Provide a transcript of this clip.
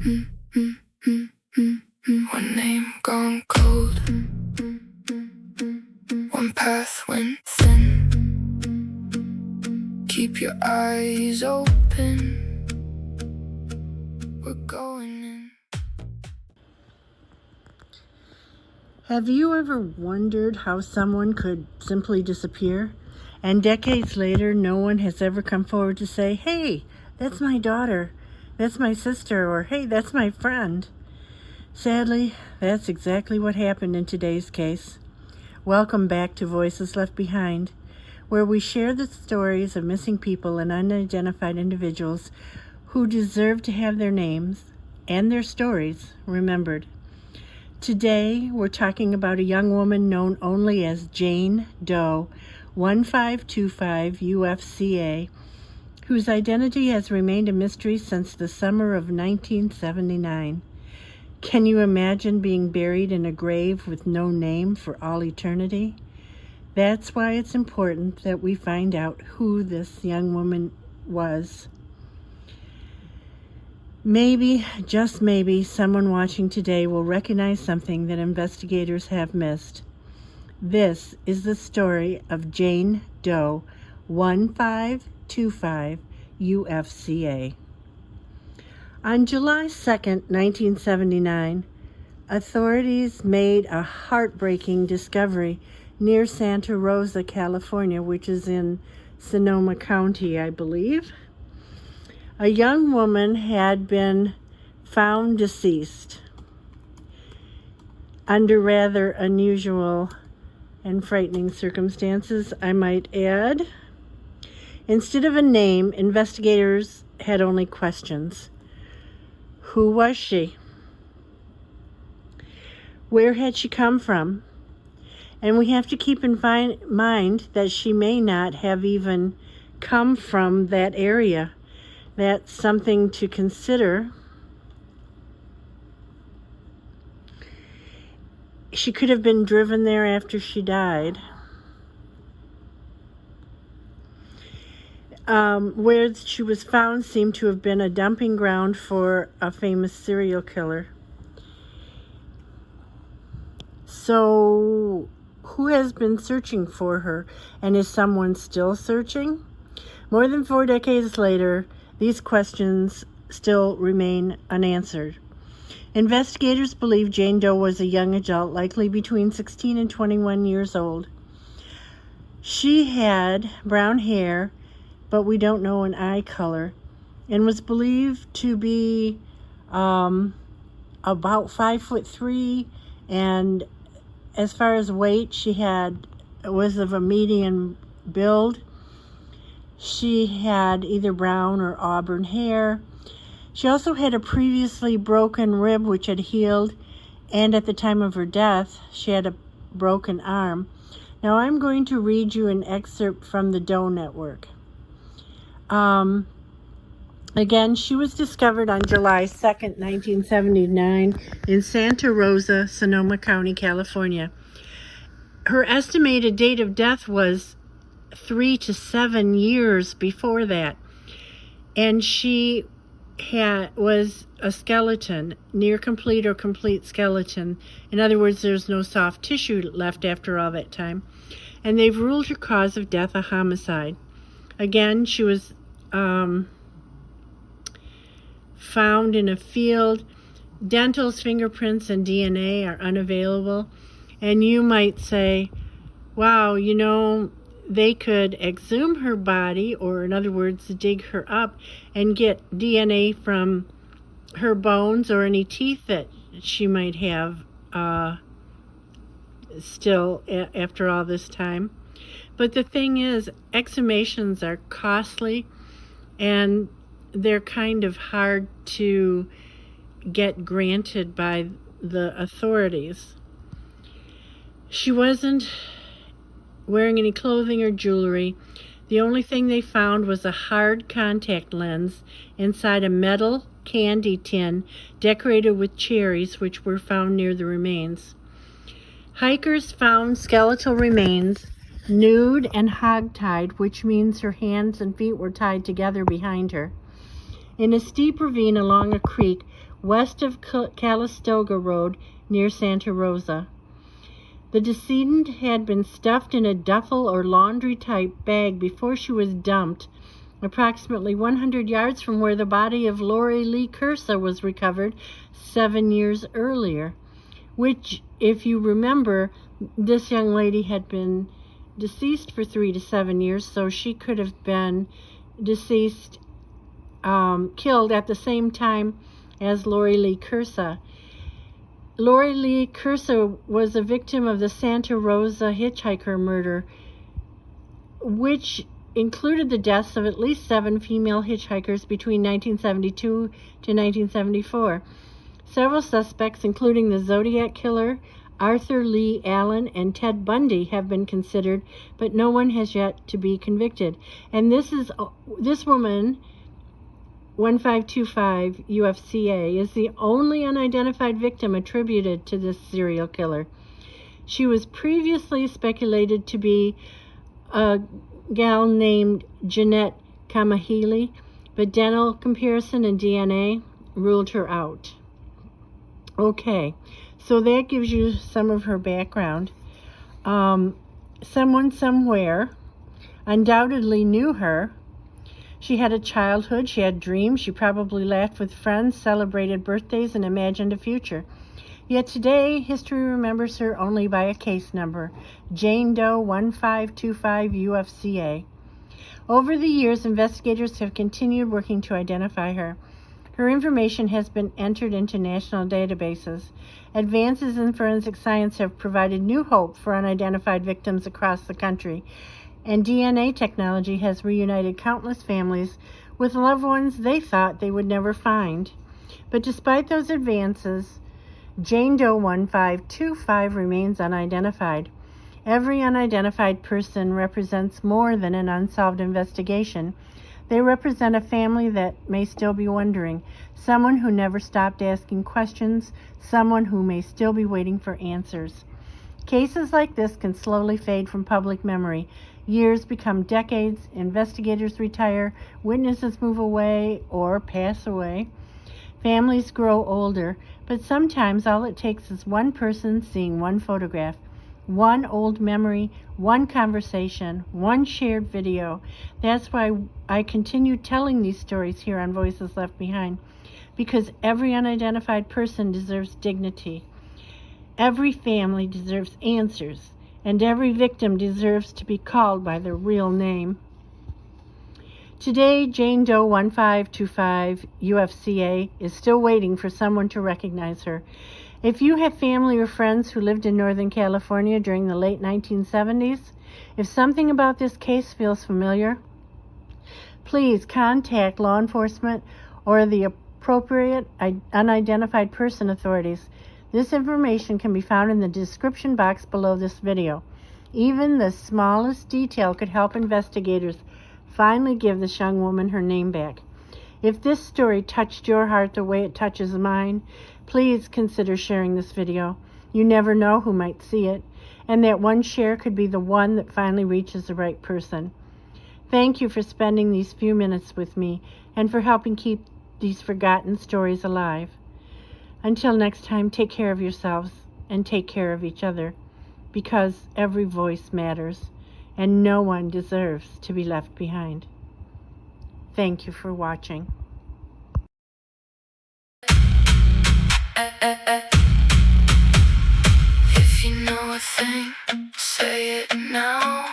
One name gone cold, one path went thin. Keep your eyes open, we're going in. Have you ever wondered how someone could simply disappear, and decades later no one has ever come forward to say, hey, that's my daughter, that's my sister, or hey, that's my friend? Sadly, that's exactly what happened in today's case. Welcome back to Voices Left Behind, where we share the stories of missing people and unidentified individuals who deserve to have their names and their stories remembered. Today, we're talking about a young woman known only as Jane Doe, 1525UFCA, whose identity has remained a mystery since the summer of 1979. Can you imagine being buried in a grave with no name for all eternity? That's why it's important that we find out who this young woman was. Maybe, just maybe, someone watching today will recognize something that investigators have missed. This is the story of Jane Doe, 1525UFCA. On July 2nd, 1979, authorities made a heartbreaking discovery near Santa Rosa, California, which is in Sonoma County, I believe. A young woman had been found deceased under rather unusual and frightening circumstances, I might add. Instead of a name, investigators had only questions. Who was she? Where had she come from? And we have to keep in mind that she may not have even come from that area. That's something to consider. She could have been driven there after she died. Where she was found seemed to have been a dumping ground for a famous serial killer. So, who has been searching for her? And is someone still searching? More than 4 decades later, these questions still remain unanswered. Investigators believe Jane Doe was a young adult, likely between 16 and 21 years old. She had brown hair, but we don't know an eye color, and was believed to be about 5'3", and as far as weight, she was of a medium build. She had either brown or auburn hair. She also had a previously broken rib which had healed, and at the time of her death, she had a broken arm. Now I'm going to read you an excerpt from the Doe Network. Again, she was discovered on July 2nd, 1979 in Santa Rosa, Sonoma County, California. Her estimated date of death was 3 to 7 years before that, and she was a skeleton, near complete or complete skeleton. In other words, there's no soft tissue left after all that time, and they've ruled her cause of death a homicide. Again, she was found in a field. Dentals, fingerprints, and DNA are unavailable. And you might say, wow, they could exhume her body, or in other words, dig her up and get DNA from her bones or any teeth that she might have still after all this time. But the thing is, exhumations are costly, and they're kind of hard to get granted by the authorities. She wasn't wearing any clothing or jewelry. The only thing they found was a hard contact lens inside a metal candy tin decorated with cherries, which were found near the remains. Hikers found skeletal remains nude and hog-tied, which means her hands and feet were tied together behind her. in a steep ravine along a creek west of Calistoga Road near Santa Rosa. The decedent had been stuffed in a duffel or laundry-type bag before she was dumped approximately 100 yards from where the body of Lori Lee Cursa was recovered 7 years earlier, which, if you remember, this young lady had been deceased for 3 to 7 years, so she could have been deceased, killed at the same time as Lori Lee Cursa. Lori Lee Cursa was a victim of the Santa Rosa hitchhiker murder, which included the deaths of at least 7 female hitchhikers between 1972 to 1974. Several suspects, including the Zodiac Killer, Arthur Lee Allen, and Ted Bundy, have been considered, but no one has yet to be convicted. And this woman, 1525UFCA, is the only unidentified victim attributed to this serial killer. She was previously speculated to be a gal named Jeanette Kamahili, but dental comparison and DNA ruled her out. Okay, so that gives you some of her background. Someone somewhere undoubtedly knew her. She had a childhood, she had dreams, she probably laughed with friends, celebrated birthdays, and imagined a future. Yet today, history remembers her only by a case number, Jane Doe 1525UFCA. Over the years, investigators have continued working to identify her. Her information has been entered into national databases. Advances in forensic science have provided new hope for unidentified victims across the country, and DNA technology has reunited countless families with loved ones they thought they would never find. But despite those advances, Jane Doe 1525 remains unidentified. Every unidentified person represents more than an unsolved investigation. They represent a family that may still be wondering, someone who never stopped asking questions, someone who may still be waiting for answers. Cases like this can slowly fade from public memory. Years become decades, investigators retire, witnesses move away or pass away. Families grow older, but sometimes all it takes is one person seeing one photograph, one old memory, one conversation, one shared video. That's why I continue telling these stories here on Voices Left Behind, because every unidentified person deserves dignity. Every family deserves answers, and every victim deserves to be called by their real name. Today, Jane Doe 1525UFCA is still waiting for someone to recognize her. If you have family or friends who lived in Northern California during the late 1970s, if something about this case feels familiar, please contact law enforcement or the appropriate unidentified person authorities. This information can be found in the description box below this video. Even the smallest detail could help investigators finally give this young woman her name back. If this story touched your heart the way it touches mine, please consider sharing this video. You never know who might see it, and that one share could be the one that finally reaches the right person. Thank you for spending these few minutes with me and for helping keep these forgotten stories alive. Until next time, take care of yourselves and take care of each other, because every voice matters and no one deserves to be left behind. Thank you for watching. If you know a thing, say it now.